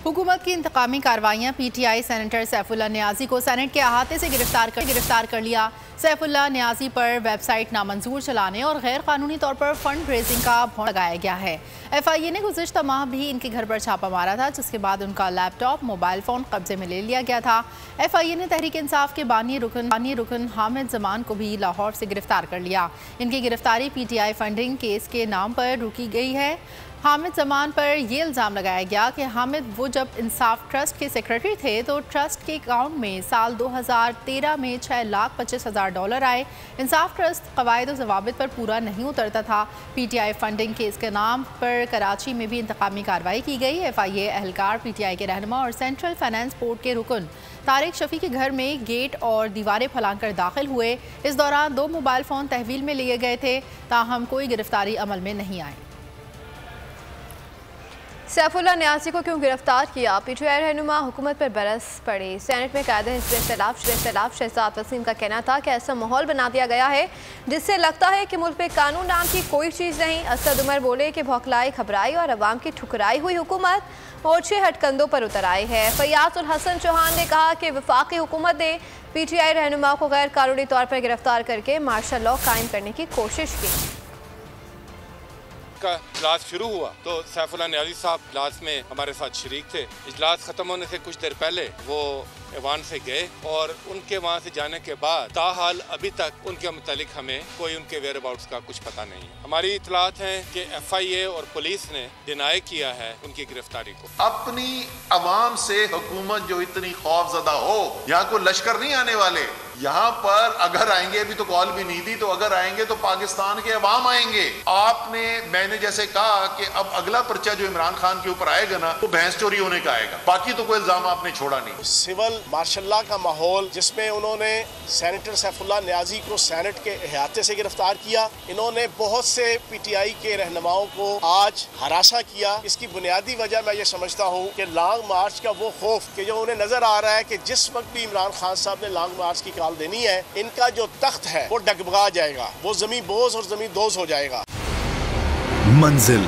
हुकूमत की इंतकामी कार्रवाइयाँ PTI senator Saifullah Niazi को सेनेट के अहाते से गिरफ्तार कर लिया। सैफुल्लाह नियाजी पर वेबसाइट नामंजूर चलाने और गैर कानूनी तौर पर फंड रेजिंग का भौं लगाया गया है। FIA ने गुज़िश्ता माह भी इनके घर पर छापा मारा था, जिसके बाद उनका लैपटॉप मोबाइल फ़ोन कब्जे में ले लिया गया था। FIA ने तहरीक इंसाफ के बानी रुकन हामिद जमान को भी लाहौर से गिरफ्तार कर लिया। इनकी गिरफ्तारी PTI फंडिंग केस के नाम पर रोकी गई है। हामिद जमान पर यह इल्ज़ाम लगाया गया कि हामिद वो जब इंसाफ ट्रस्ट के सेक्रेटरी थे तो ट्रस्ट के अकाउंट में साल 2013 में $6,25,000 आए। इंसाफ ट्रस्ट कवायद और ज़वाबित पर पूरा नहीं उतरता था। PTI फंडिंग केस के नाम पर कराची में भी इंतकामी कार्रवाई की गई। FIA एहलकार PTI के रहनुमा और सेंट्रल फाइनेंस बोर्ड के रुकन तारिक शफी के घर में गेट और दीवारें फैलाकर कर दाखिल हुए। इस दौरान 2 मोबाइल फ़ोन तहवील में लिए गए थे, ताहम कोई गिरफ्तारी अमल में नहीं आई। सैफुल्लाह नियाजी को क्यों गिरफ्तार किया? PTI रहनुमा हुकूमत पर बरस पड़ी। सेनेट में कायदे इख्तिलाफ शहजाद वसीम का कहना था कि ऐसा माहौल बना दिया गया है जिससे लगता है कि मुल्क में कानून नाम की कोई चीज़ नहीं। असद उमर बोले कि भौखलाई, घबराई और अवाम की ठुकराई हुई हुकूमत और 6 हटकंदों पर उतर आई है। फैयाज उल हसन चौहान ने कहा कि वफाकी हुकूमत ने PTI रहनुमा को गैर कानूनी तौर पर गिरफ्तार करके मार्शल लॉ कायम करने की कोशिश की। का इजलास शुरू हुआ तो सैफुल्लाह नियाजी साहब इजलास में हमारे साथ शरीक थे। इजलास खत्म होने से कुछ देर पहले वो ऐवान से गए और उनके वहाँ से जाने के बाद ताहाल अभी तक उनके मुतालिक हमें कोई उनके वेयर अबाउट्स का कुछ पता नहीं। हमारी इतलात है कि FIA और पुलिस ने डिनाई किया है उनकी गिरफ्तारी को। अपनी अवाम से हुकूमत जो इतनी खौफजदा हो, यहाँ को लश्कर नहीं आने वाले। यहाँ पर अगर आएंगे, अभी तो कॉल भी नहीं दी, तो अगर आएंगे तो पाकिस्तान के अवाम आएंगे। मैंने जैसे कहा कि अब अगला पर्चा जो इमरान खान के ऊपर आएगा ना, वो भैंस चोरी होने का आएगा। बाकी तो कोई इल्जाम आपने छोड़ा नहीं। सिविल मार्शल लॉ का माहौल जिसमें उन्होंने सेनेटर सैफुल्लाह नियाजी को सेनेट के अहाते से गिरफ्तार किया। इन्होंने बहुत से PTI के रहनुमाओं को आज हरासा किया। इसकी बुनियादी वजह मैं ये समझता हूँ कि लॉन्ग मार्च का वो खौफ कि जो उन्हें नजर आ रहा है कि जिस वक्त भी इमरान खान साहब ने लॉन्ग मार्च की कॉल देनी है, इनका जो तख्त है वो डगमगा जाएगा, वो जमीन बोझ और जमीन दोज हो जाएगा। मंजिल,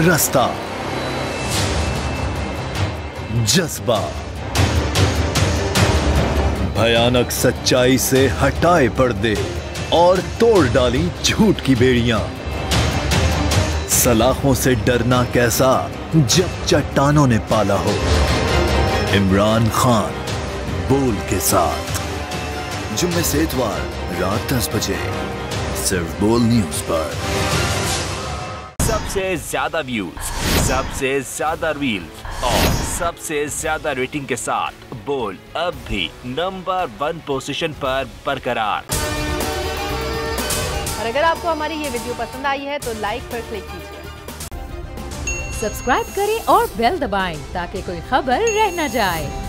रास्ता, जज्बा, भयानक सच्चाई से हटाए पर्दे और तोड़ डाली झूठ की बेड़ियां। सलाखों से डरना कैसा जब चट्टानों ने पाला हो। इमरान खान बोल के साथ जुम्मे से इतवार रात 10 बजे सिर्फ बोल न्यूज पर। सबसे ज्यादा व्यूज, सबसे ज्यादा रील्स और सबसे ज्यादा रेटिंग के साथ बोल अब भी नंबर 1 पोजीशन पर बरकरार। और अगर आपको हमारी ये वीडियो पसंद आई है तो लाइक पर क्लिक कीजिए, सब्सक्राइब करें और बेल दबाएं ताकि कोई खबर रह न जाए।